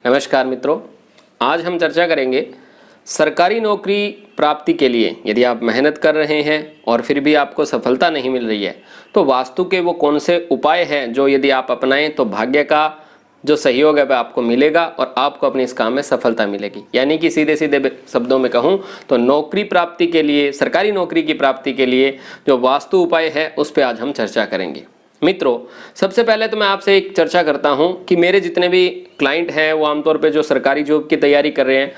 नमस्कार मित्रों, आज हम चर्चा करेंगे सरकारी नौकरी प्राप्ति के लिए यदि आप मेहनत कर रहे हैं और फिर भी आपको सफलता नहीं मिल रही है तो वास्तु के वो कौन से उपाय हैं जो यदि आप अपनाएं तो भाग्य का जो सहयोग है वह आपको मिलेगा और आपको अपने इस काम में सफलता मिलेगी। यानी कि सीधे सीधे शब्दों में कहूं तो नौकरी प्राप्ति के लिए, सरकारी नौकरी की प्राप्ति के लिए जो वास्तु उपाय है उस पर आज हम चर्चा करेंगे। मित्रों, सबसे पहले तो मैं आपसे एक चर्चा करता हूं कि मेरे जितने भी क्लाइंट हैं वो आमतौर पे जो सरकारी जॉब की तैयारी कर रहे हैं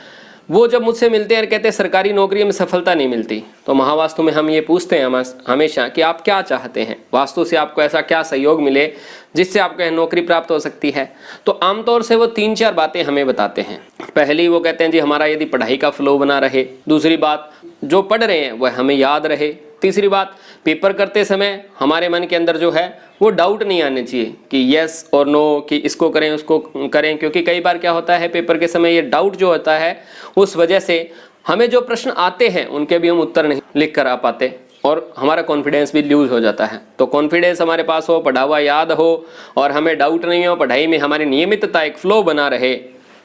वो जब मुझसे मिलते हैं और कहते हैं सरकारी नौकरी में सफलता नहीं मिलती, तो महावास्तु में हम ये पूछते हैं हमेशा कि आप क्या चाहते हैं, वास्तु से आपको ऐसा क्या सहयोग मिले जिससे आपको नौकरी प्राप्त हो सकती है। तो आमतौर से वो 3-4 बातें हमें बताते हैं। पहली वो कहते हैं जी हमारा यदि पढ़ाई का फ्लो बना रहे, दूसरी बात जो पढ़ रहे हैं वह हमें याद रहे, तीसरी बात पेपर करते समय हमारे मन के अंदर जो है वो डाउट नहीं आने चाहिए कि यस और नो, कि इसको करें उसको करें, क्योंकि कई बार क्या होता है पेपर के समय ये डाउट जो होता है उस वजह से हमें जो प्रश्न आते हैं उनके भी हम उत्तर नहीं लिख कर आ पाते और हमारा कॉन्फिडेंस भी लूज हो जाता है। तो कॉन्फिडेंस हमारे पास हो, पढ़ा हुआ याद हो और हमें डाउट नहीं हो, पढ़ाई में हमारी नियमितता एक फ्लो बना रहे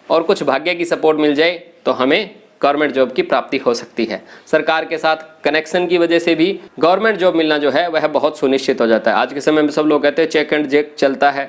और कुछ भाग्य की सपोर्ट मिल जाए तो हमें गवर्नमेंट जॉब की प्राप्ति हो सकती है। सरकार के साथ कनेक्शन की वजह से भी गवर्नमेंट जॉब मिलना जो है वह बहुत सुनिश्चित हो जाता है। आज के समय में सब लोग कहते हैं चेक एंड जेक चलता है,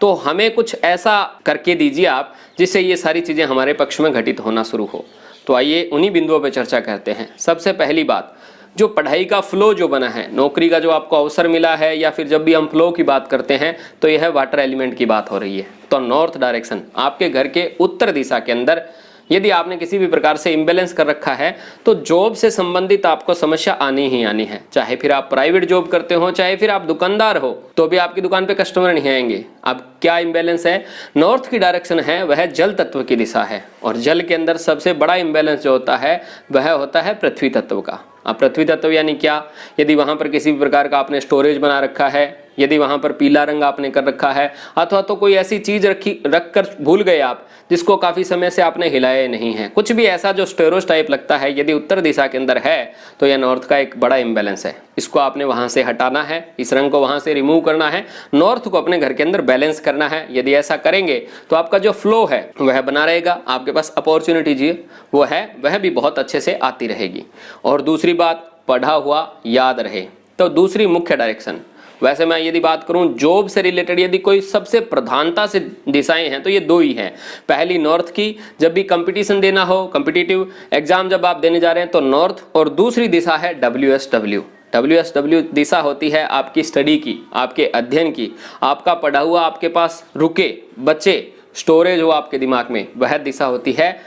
तो हमें कुछ ऐसा करके दीजिए आप जिससे ये सारी चीज़ें हमारे पक्ष में घटित होना शुरू हो। तो आइए उन्हीं बिंदुओं पर चर्चा करते हैं। सबसे पहली बात, जो पढ़ाई का फ्लो जो बना है, नौकरी का जो आपको अवसर मिला है, या फिर जब भी हम फ्लो की बात करते हैं तो यह वाटर एलिमेंट की बात हो रही है। तो नॉर्थ डायरेक्शन, आपके घर के उत्तर दिशा के अंदर यदि आपने किसी भी प्रकार से इम्बैलेंस कर रखा है तो जॉब से संबंधित आपको समस्या आनी ही आनी है। चाहे फिर आप प्राइवेट जॉब करते हो, चाहे फिर आप दुकानदार हो, तो भी आपकी दुकान पे कस्टमर नहीं आएंगे। अब क्या इम्बैलेंस है? नॉर्थ की डायरेक्शन है वह जल तत्व की दिशा है और जल के अंदर सबसे बड़ा इम्बैलेंस जो होता है वह होता है पृथ्वी तत्व का। अब पृथ्वी तत्व यानी क्या? यदि वहां पर किसी भी प्रकार का आपने स्टोरेज बना रखा है, यदि वहां पर पीला रंग आपने कर रखा है, अथवा तो कोई ऐसी चीज रख कर भूल गए आप जिसको काफी समय से आपने हिलाया नहीं है, कुछ भी ऐसा जो स्टेरोस टाइप लगता है, यदि उत्तर दिशा के अंदर है तो यह नॉर्थ का एक बड़ा इम्बैलेंस है। इसको आपने वहां से हटाना है, इस रंग को वहां से रिमूव करना है, नॉर्थ को अपने घर के अंदर बैलेंस करना है। यदि ऐसा करेंगे तो आपका जो फ्लो है वह बना रहेगा, आपके पास अपॉर्चुनिटी जी वो है वह भी बहुत अच्छे से आती रहेगी। और दूसरी बात, पढ़ा हुआ याद रहे। तो दूसरी मुख्य डायरेक्शन, वैसे मैं यदि बात करूं जॉब से रिलेटेड यदि कोई सबसे प्रधानता से दिशाएं हैं तो ये 2 ही हैं। पहली नॉर्थ की, जब भी कंपटीशन देना हो, कॉम्पिटिटिव एग्जाम जब आप देने जा रहे हैं तो नॉर्थ, और दूसरी दिशा है WSW। WSW दिशा होती है आपकी स्टडी की, आपके अध्ययन की, आपका पढ़ा हुआ आपके पास रुके, बचे, स्टोरेज हो आपके दिमाग में, वह दिशा होती है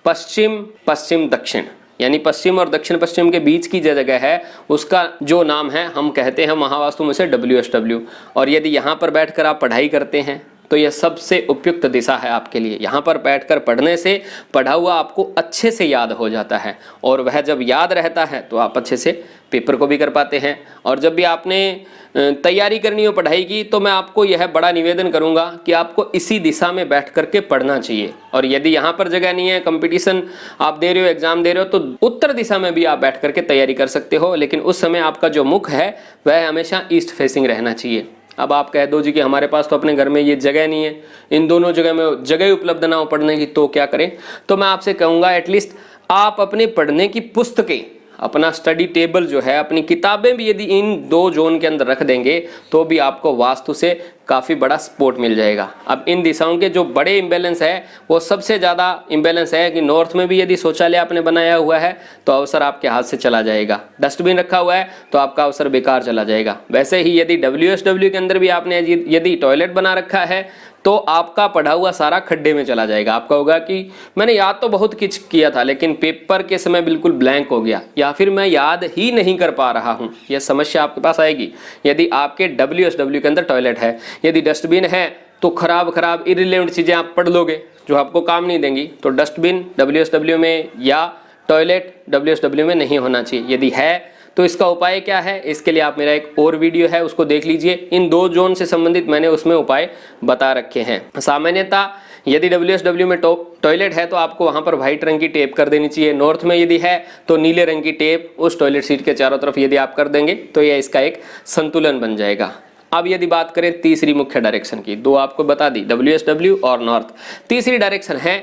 पश्चिम पश्चिम दक्षिण, यानी पश्चिम और दक्षिण पश्चिम के बीच की जो जगह है उसका जो नाम है हम कहते हैं महावास्तु में से WSW। और यदि यहाँ पर बैठकर आप पढ़ाई करते हैं तो यह सबसे उपयुक्त दिशा है आपके लिए। यहाँ पर बैठकर पढ़ने से पढ़ा हुआ आपको अच्छे से याद हो जाता है और वह जब याद रहता है तो आप अच्छे से पेपर को भी कर पाते हैं। और जब भी आपने तैयारी करनी हो पढ़ाई की तो मैं आपको यह बड़ा निवेदन करूंगा कि आपको इसी दिशा में बैठ करके पढ़ना चाहिए। और यदि यहाँ पर जगह नहीं है, कंपटीशन आप दे रहे हो, एग्जाम दे रहे हो, तो उत्तर दिशा में भी आप बैठ करके तैयारी कर सकते हो, लेकिन उस समय आपका जो मुख है वह हमेशा ईस्ट फेसिंग रहना चाहिए। अब आप कह दो जी कि हमारे पास तो अपने घर में ये जगह नहीं है, इन दोनों जगह में जगह उपलब्ध ना हो पढ़ने की, तो क्या करें? तो मैं आपसे कहूँगा एटलीस्ट आप अपने पढ़ने की पुस्तकें, अपना स्टडी टेबल जो है, अपनी किताबें भी यदि इन 2 जोन के अंदर रख देंगे तो भी आपको वास्तु से काफ़ी बड़ा सपोर्ट मिल जाएगा। अब इन दिशाओं के जो बड़े इम्बैलेंस है वो सबसे ज़्यादा इम्बैलेंस है कि नॉर्थ में भी यदि शौचालय आपने बनाया हुआ है तो अवसर आपके हाथ से चला जाएगा, डस्टबिन रखा हुआ है तो आपका अवसर बेकार चला जाएगा। वैसे ही यदि WSW के अंदर भी आपने यदि टॉयलेट बना रखा है तो आपका पढ़ा हुआ सारा खड्डे में चला जाएगा। आपका होगा कि मैंने याद तो बहुत कुछ किया था लेकिन पेपर के समय बिल्कुल ब्लैंक हो गया, या फिर मैं याद ही नहीं कर पा रहा हूँ, यह समस्या आपके पास आएगी। यदि आपके WSW के अंदर टॉयलेट है, यदि डस्टबिन है तो खराब इरिलेवेंट चीज़ें आप पढ़ लोगे जो आपको काम नहीं देंगी। तो डस्टबिन WSW में या टॉयलेट WSW में नहीं होना चाहिए। यदि है तो इसका उपाय क्या है, इसके लिए आप मेरा एक और वीडियो है उसको देख लीजिए। इन 2 जोन से संबंधित मैंने उसमें उपाय बता रखे हैं। सामान्यतः यदि WSW में टॉयलेट है तो आपको वहां पर व्हाइट रंग की टेप कर देनी चाहिए। नॉर्थ में यदि है तो नीले रंग की टेप उस टॉयलेट सीट के चारों तरफ यदि आप कर देंगे तो यह इसका एक संतुलन बन जाएगा। अब यदि बात करें तीसरी मुख्य डायरेक्शन की, दो आपको बता दी, WSW और नॉर्थ। तीसरी डायरेक्शन है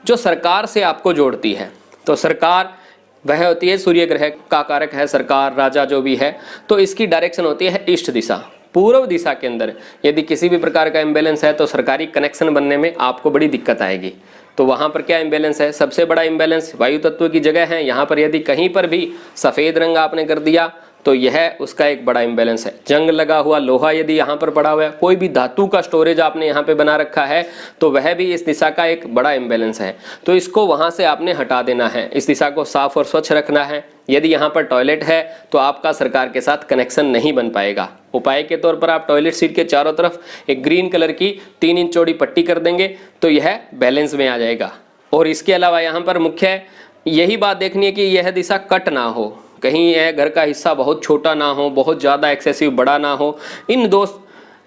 जो सरकार से आपको जोड़ती है। तो सरकार वह होती है, सूर्य ग्रह का कारक है सरकार, राजा जो भी है, तो इसकी डायरेक्शन होती है ईस्ट दिशा। पूर्व दिशा के अंदर यदि किसी भी प्रकार का इम्बैलेंस है तो सरकारी कनेक्शन बनने में आपको बड़ी दिक्कत आएगी। तो वहाँ पर क्या इम्बैलेंस है? सबसे बड़ा इम्बैलेंस वायु तत्व की जगह है। यहाँ पर यदि कहीं पर भी सफ़ेद रंग आपने कर दिया तो यह उसका एक बड़ा इम्बैलेंस है। जंग लगा हुआ लोहा यदि यहाँ पर पड़ा हुआ है, कोई भी धातु का स्टोरेज आपने यहाँ पे बना रखा है, तो वह भी इस दिशा का एक बड़ा इम्बैलेंस है। तो इसको वहाँ से आपने हटा देना है, इस दिशा को साफ और स्वच्छ रखना है। यदि यहाँ पर टॉयलेट है तो आपका सरकार के साथ कनेक्शन नहीं बन पाएगा। उपाय के तौर पर आप टॉयलेट सीट के चारों तरफ एक ग्रीन कलर की 3 इंच चौड़ी पट्टी कर देंगे तो यह बैलेंस में आ जाएगा। और इसके अलावा यहाँ पर मुख्य यही बात देखनी है कि यह दिशा कट ना हो, कहीं यह घर का हिस्सा बहुत छोटा ना हो, बहुत ज़्यादा एक्सेसिव बड़ा ना हो। इन दो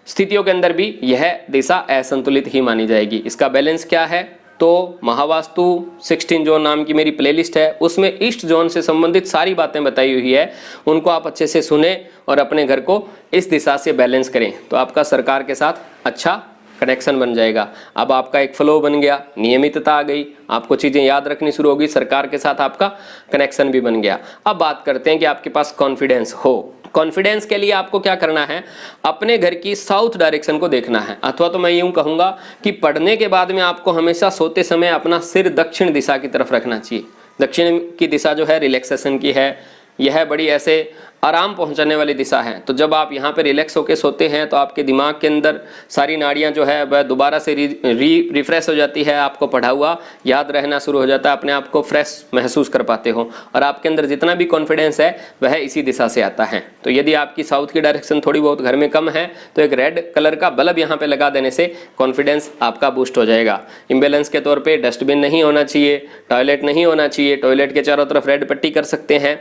स्थितियों के अंदर भी यह दिशा असंतुलित ही मानी जाएगी। इसका बैलेंस क्या है? तो महावास्तु 16 जोन नाम की मेरी प्लेलिस्ट है, उसमें ईस्ट जोन से संबंधित सारी बातें बताई हुई है। उनको आप अच्छे से सुने और अपने घर को इस दिशा से बैलेंस करें तो आपका सरकार के साथ अच्छा कनेक्शन बन जाएगा। अब आपका एक फ्लो बन गया, नियमितता आ गई, आपको चीज़ें याद रखनी शुरू होगी, सरकार के साथ आपका कनेक्शन भी बन गया। अब बात करते हैं कि आपके पास कॉन्फिडेंस हो। कॉन्फिडेंस के लिए आपको क्या करना है? अपने घर की साउथ डायरेक्शन को देखना है, अथवा तो मैं यूं कहूँगा कि पढ़ने के बाद में आपको हमेशा सोते समय अपना सिर दक्षिण दिशा की तरफ रखना चाहिए। दक्षिण की दिशा जो है रिलैक्सेशन की है, यह बड़ी ऐसे आराम पहुंचाने वाली दिशा है। तो जब आप यहाँ पे रिलैक्स होकर सोते हैं तो आपके दिमाग के अंदर सारी नाड़ियाँ जो है वह दोबारा से रिफ्रेश हो जाती है, आपको पढ़ा हुआ याद रहना शुरू हो जाता है, अपने आप को फ्रेश महसूस कर पाते हो और आपके अंदर जितना भी कॉन्फिडेंस है वह इसी दिशा से आता है। तो यदि आपकी साउथ की डायरेक्शन थोड़ी बहुत घर में कम है तो एक रेड कलर का बल्ब यहाँ पे लगा देने से कॉन्फिडेंस आपका बूस्ट हो जाएगा। इम्बैलेंस के तौर पर डस्टबिन नहीं होना चाहिए, टॉयलेट नहीं होना चाहिए, टॉयलेट के चारों तरफ रेड पट्टी कर सकते हैं।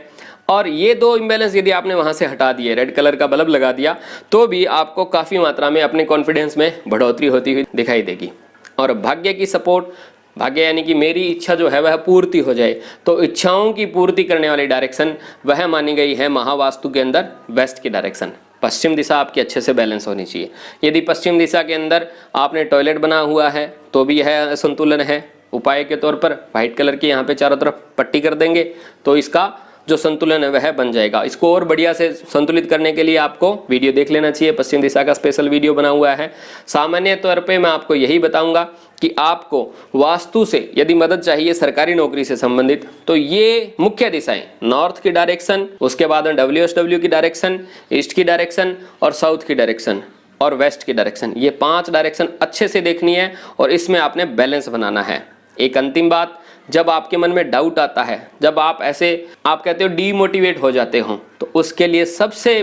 और ये दो इम्बैलेंस यदि आपने वहाँ से हटा दिए, रेड कलर का बल्ब लगा दिया, तो भी आपको काफ़ी मात्रा में अपने कॉन्फिडेंस में बढ़ोतरी होती हुई दिखाई देगी। और भाग्य की सपोर्ट, भाग्य यानी कि मेरी इच्छा जो है वह पूर्ति हो जाए, तो इच्छाओं की पूर्ति करने वाली डायरेक्शन वह मानी गई है महावास्तु के अंदर वेस्ट की डायरेक्शन। पश्चिम दिशा आपकी अच्छे से बैलेंस होनी चाहिए। यदि पश्चिम दिशा के अंदर आपने टॉयलेट बना हुआ है तो भी यह असंतुलन है। उपाय के तौर पर व्हाइट कलर की यहाँ पे चारों तरफ पट्टी कर देंगे तो इसका जो संतुलन है वह बन जाएगा। इसको और बढ़िया से संतुलित करने के लिए आपको वीडियो देख लेना चाहिए, पश्चिम दिशा का स्पेशल वीडियो बना हुआ है। सामान्य तौर पे मैं आपको यही बताऊंगा कि आपको वास्तु से यदि मदद चाहिए सरकारी नौकरी से संबंधित तो ये मुख्य दिशाएं, नॉर्थ की डायरेक्शन, उसके बाद WSW की डायरेक्शन, ईस्ट की डायरेक्शन और साउथ की डायरेक्शन और वेस्ट की डायरेक्शन, ये 5 डायरेक्शन अच्छे से देखनी है और इसमें आपने बैलेंस बनाना है। एक अंतिम बात, जब आपके मन में डाउट आता है, जब आप ऐसे आप कहते हो डीमोटिवेट हो जाते हो, तो उसके लिए सबसे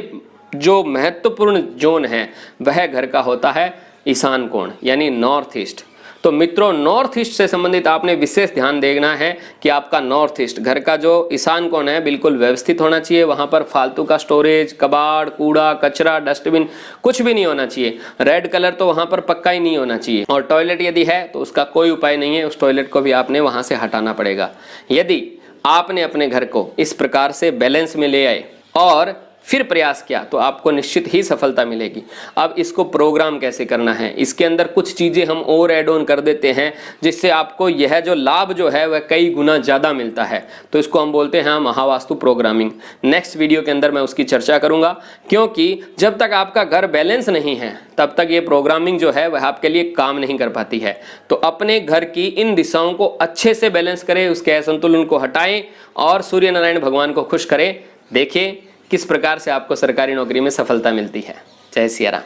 जो महत्वपूर्ण जोन है वह घर का होता है ईशान कोण यानी नॉर्थ ईस्ट। तो मित्रों, नॉर्थ ईस्ट से संबंधित आपने विशेष ध्यान देना है कि आपका नॉर्थ ईस्ट घर का जो ईशान कोण है बिल्कुल व्यवस्थित होना चाहिए। वहाँ पर फालतू का स्टोरेज, कबाड़, कूड़ा, कचरा, डस्टबिन कुछ भी नहीं होना चाहिए। रेड कलर तो वहाँ पर पक्का ही नहीं होना चाहिए। और टॉयलेट यदि है तो उसका कोई उपाय नहीं है, उस टॉयलेट को भी आपने वहाँ से हटाना पड़ेगा। यदि आपने अपने घर को इस प्रकार से बैलेंस में ले आए और फिर प्रयास किया तो आपको निश्चित ही सफलता मिलेगी। अब इसको प्रोग्राम कैसे करना है, इसके अंदर कुछ चीज़ें हम और ऐड ऑन कर देते हैं जिससे आपको यह जो लाभ जो है वह कई गुना ज़्यादा मिलता है। तो इसको हम बोलते हैं महावास्तु प्रोग्रामिंग। नेक्स्ट वीडियो के अंदर मैं उसकी चर्चा करूंगा, क्योंकि जब तक आपका घर बैलेंस नहीं है तब तक ये प्रोग्रामिंग जो है वह आपके लिए काम नहीं कर पाती है। तो अपने घर की इन दिशाओं को अच्छे से बैलेंस करें, उसके असंतुलन को हटाएं और सूर्य नारायण भगवान को खुश करें। देखिए किस प्रकार से आपको सरकारी नौकरी में सफलता मिलती है। जय सिया राम।